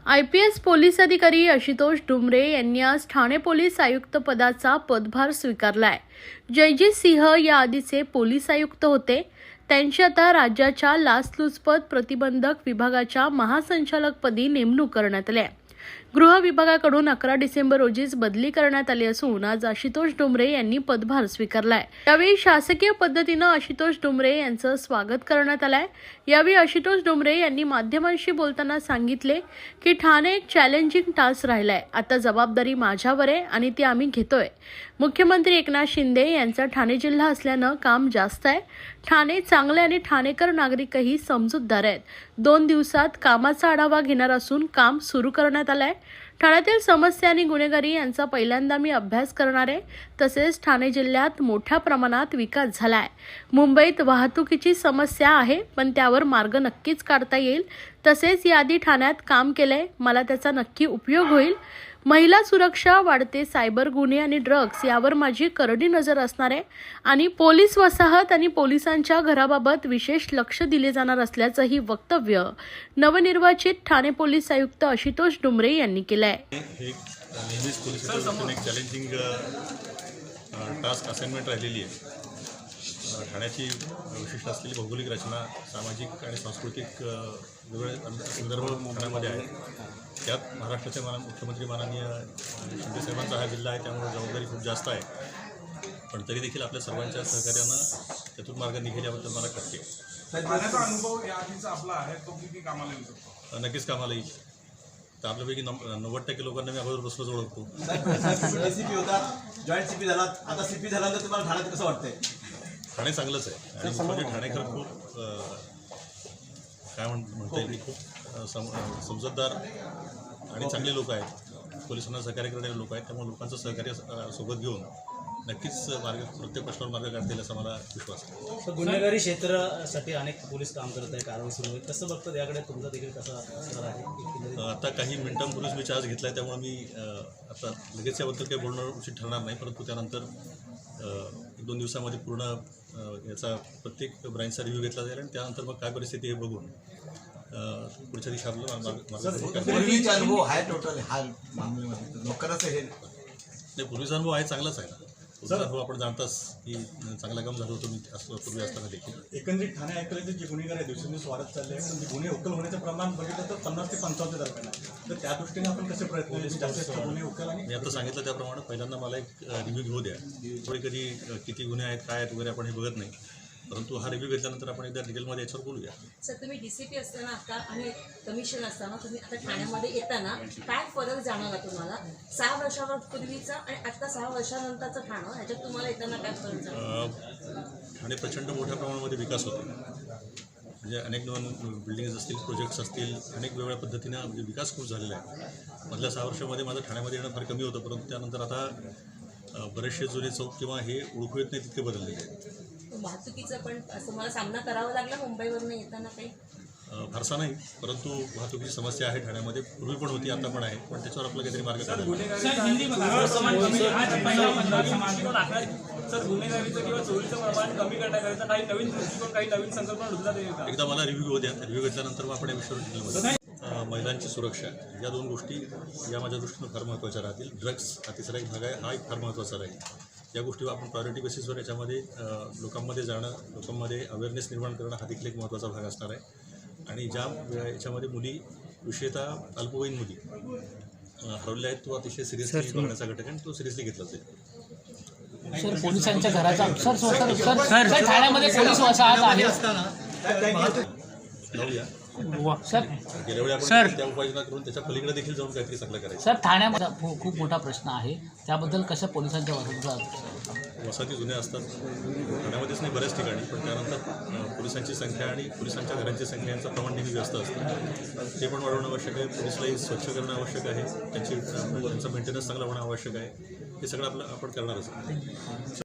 IPS police अधिकारी आशुतोष डुमरे यांनी आज ठाणे पोलीस आयुक्त पदाचा पदभार स्वीकारलाय। जयजीत सिंह या आधीचे पोलीस आयुक्त होते। त्यांची आता राज्याच्या लाचलुचपत प्रतिबंधक विभागाच्या महासंचालकपदी नेमणूक करण्यात आली आहे। गृह विभागाकडून 11 डिसेंबर रोजीच बदली करण्यात आली असून आज आशुतोष डुमरे यांनी पदभार स्वीकारलाय। यावेळी शासकीय पद्धतीने आशुतोष डुमरे यांचं स्वागत करण्यात आलंय। यावेळी आशुतोष डुमरे यांनी माध्यमांशी बोलताना सांगितले की ठाणे एक चॅलेंजिंग टास्क राहिलाय। आता जबाबदारी माझ्यावर आहे आणि ती आम्ही घेतोय। मुख्यमंत्री एकनाथ शिंदे यांचा ठाणे जिल्हा असल्यानं काम जास्त आहे। ठाणे चांगले आणि ठाणेकर नागरिकही समजूतदार आहेत। 2 दिवसात कामाचा आढावा घेणार असून काम सुरू करण्यात आलंय। ठाण्यातील समस्या आणि गुन्हेगारी यांचा पहिल्यांदा मी अभ्यास करणार आहे। तसेच ठाणे जिल्ह्यात मोठ्या प्रमाणात विकास झालाय। मुंबईत वाहतुकीची समस्या आहे, पण त्यावर मार्ग नक्कीच काढता येईल। तसेच याआधी ठाण्यात काम केलंय, मला त्याचा नक्की उपयोग होईल। महिला सुरक्षा, वाढते सायबर गुन्हे आणि ड्रग्ज यावर माझी करडी नजर असणार आहे आणि पोलीस वसाहत आणि पोलिसांच्या घराबाबत विशेष लक्ष दिले जाणार असल्याचंही वक्तव्य नवनिर्वाचित ठाणे पोलीस आयुक्त आशुतोष डुमरे यांनी केलं आहे। नेहमीच पोलिसांकडून एक चॅलेंजिंग टास्क असाइनमेंट राहिलेली आहे। ठाण्याची विशिष्ट असलेली भौगोलिक रचना, सामाजिक आणि सांस्कृतिक वेगवेगळे संदर्भ ठाण्यामध्ये आहे। त्यात महाराष्ट्राचे मुख्यमंत्री माननीय शिंदे साहेबांचा हा जिल्हा आहे, त्यामुळे जबाबदारी खूप जास्त आहे। पण तरी देखील आपल्या सर्वांच्या सहकार्यानं त्यातून मार्ग निघेल याबद्दल मला खात्री आहे। ठाण्याचा अनुभव या आधीचा आपला आहे, तो किती कामाला येऊ शकतो? नक्कीच कामाला येईल। तर आपल्यापैकी 90% लोकांना मी अगोदर बसलोच ओळखतो। DCP होता, जॉईंट CP झाला, आता CP झाल्यानंतर तुम्हाला ठाण्यात कसं वाटतंय? ठाणे चांगलंच आहे आणि म्हणजे ठाणेकर खूप काय म्हणता येईल, खूप समजूतदार आणि चांगले लोक आहेत। पोलिसांना सहकार्य करणारे लोक आहेत, त्यामुळे लोकांचं सहकार्य सोबत घेऊन नक्कीच प्रत्येक प्रश्नावर मार्ग काढतील असा मला विश्वास आहे। गुन्हेगारी क्षेत्रासाठी अनेक पोलीस काम करत आहे, कारवाई सुरू आहे, कसं बघतात याकडे तुमचा देखील कसा असणार आहे? आता काही मिनिटांपूर्वीच मी चार्ज घेतला आहे, त्यामुळे मी आता लगेच याबद्दल काही बोलणं उचित ठरणार नाही। परंतु त्यानंतर 1-2 दिवसामध्ये पूर्ण याचा प्रत्येक ब्रांचचा रिव्ह्यू घेतला जाईल आणि त्यानंतर मग काय परिस्थिती हे बघून पुढच्या दिवशी पूर्वीचा अनुभव आहे टोटल हा मामल्यामध्ये लोकांचं हे नाही, पूर्वीचा अनुभव आहे, चांगलाच आहे ना। पूर्वीचा अनुभव आपण जाणताच की चांगला काम झालं होतं मी पूर्वी असताना देखील। एकंदरीत ठाणे ऐकलं जे गुन्हेगार आहे दिवसेंदिवस वाढत चालले आहे, पण गुन्हे उकल होण्याचं प्रमाण बघितलं तर 50 ते 55 दरम्यान आहे। तर त्या दृष्टीने आपण कसे प्रयत्न जास्तीत गुन्हे उकल आणि मी आता सांगितलं त्याप्रमाणे पहिल्यांदा मला एक रिव्ह्यू घेऊ द्या। कधी किती गुन्हे आहेत, काय आहेत वगैरे आपण हे बघत नाही, परंतु हा रिव्ह्यू घेतल्यानंतर आपण एकदा डिटेलमध्ये याच्यावर बोलूया। सर, तुम्ही DCP असताना आता आणि कमिशन असताना तुम्ही आता ठाण्यामध्ये येताना काय फरक जाणवला तुम्हाला? 6 वर्षापूर्वीचा आणि आता 6 वर्षानंतरचं ठाणं, ह्याच्यात तुम्हाला येताना काय फरक जाणवला? ठाणे प्रचंड मोठ्या प्रमाणामध्ये विकास होतो, म्हणजे अनेक नवीन बिल्डिंग्स असतील, प्रोजेक्ट्स असतील, अनेक वेगवेगळ्या पद्धतीनं म्हणजे विकास खूप झालेला आहे। मधल्या 6 वर्षामध्ये माझं ठाण्यामध्ये येणं फार कमी होतं, परंतु त्यानंतर आता बरेचसे जुने चौक किंवा हे ओळखू येत नाही तितके बदललेले आहेत। वाहतुकीचा पण असं मला सामना करावा लागला मुंबईवरून येताना काही? फारसा नाही, परंतु वाहतुकीची समस्या आहे ठाण्यामध्ये, पूर्वी पण होती, आता पण आहे, पण त्याच्यावर आपलं काहीतरी मार्ग काढायला किंवा चोरीचं प्रमाण कमी करण्याकरिता काही नवीन दृष्टिकोन, काही नवीन संकल्पना रुजला एकदा मला रिव्ह्यू घेऊ द्या। रिव्ह्यू घेतल्यानंतर मग आपण या विषयावर डिटेलमध्ये महिलांची सुरक्षा या 2 गोष्टी या माझ्या दृष्टीनं फार महत्त्वाच्या राहतील। ड्रग्ज हा तिसरा एक भाग आहे, हा एक फार महत्त्वाचा राहील। या गोष्टीवर आपण प्रायोरिटी बेसिसवर याच्यामध्ये लोकांमध्ये जाणं, लोकांमध्ये अवेअरनेस निर्माण करणं हा देखील एक महत्त्वाचा भाग असणार आहे। आणि ज्या याच्यामध्ये मुली, विशेषतः अल्पवयीन मुली हरवल्या आहेत, तो अतिशय सिरियसली बघण्याचा घटक आहे आणि तो सिरियसली घेतला जाईल। सर, पोलिसांच्या घराचा सर ठाण्यामध्ये पोलीस वसाहत आहे जाऊया सर। गेल्या वेळी आपण त्या उपाययोजना करून त्याच्या पलीकडे देखील जाऊन काहीतरी चांगलं करायचं। सर, ठाण्यामध्ये खूप मोठा प्रश्न आहे, त्याबद्दल कशा पोलिसांच्या वसाहती जुन्या असतात ठाण्यामध्येच नाही, बऱ्याच ठिकाणी, पण त्यानंतर पोलिसांची संख्या आणि पोलिसांच्या घरांची संख्या यांचं प्रमाण नेहमी व्यस्त असतं। ते पण वाढवणं आवश्यक आहे, पोलिसलाही स्वच्छ करणं आवश्यक आहे, त्यांचा मेंटेनन्स चांगला होणं आवश्यक आहे। हे सगळं आपण करणारच आहे।